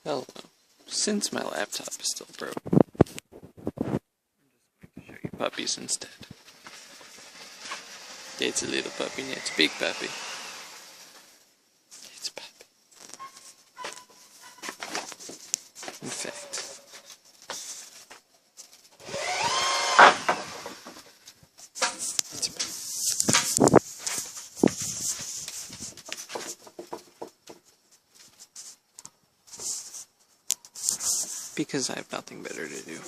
Hello. Since my laptop is still broke, I'm just going to show you puppies instead. It's a little puppy, and it's a big puppy. It's a puppy. In fact, it's a puppy. Because I have nothing better to do.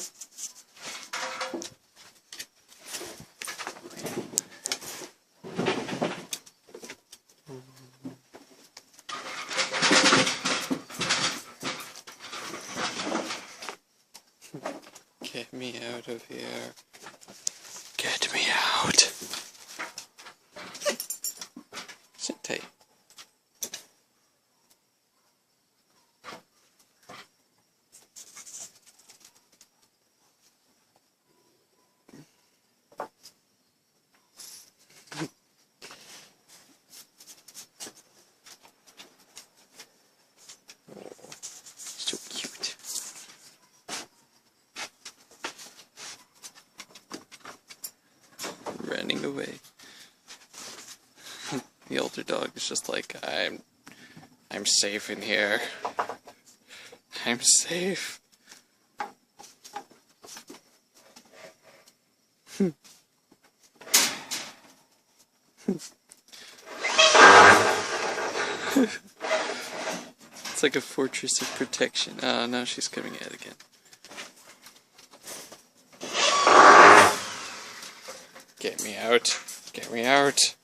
Get me out of here. Get me out. Sit tight. So cute. Running away. The older dog is just like, I'm safe in here. I'm safe. It's like a fortress of protection. Oh, now she's coming out again. Get me out. Get me out.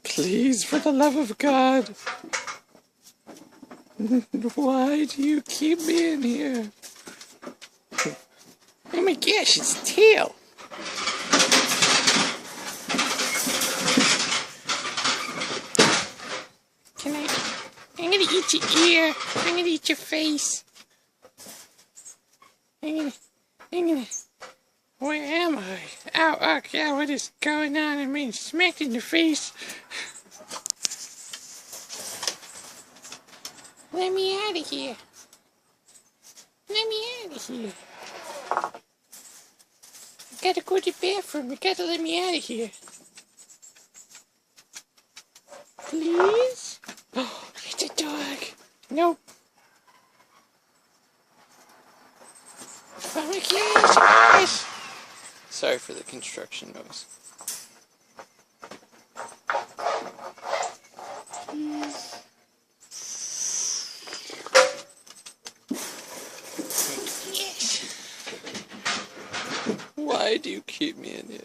Please, for the love of God. Why do you keep me in here? Oh my gosh, it's tail. I'm gonna eat your ear. I'm gonna eat your face. I'm gonna. Where am I? Ow, oh God, what is going on? I'm being smacked in the face. Let me out of here. Let me out of here. I gotta go to the bathroom. You gotta let me out of here. Please? Oh, it's a dog. Nope. Oh my gosh. Sorry for the construction noise. Yes. Why do you keep me in here?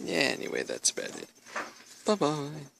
Yeah, anyway, that's about it. Bye-bye.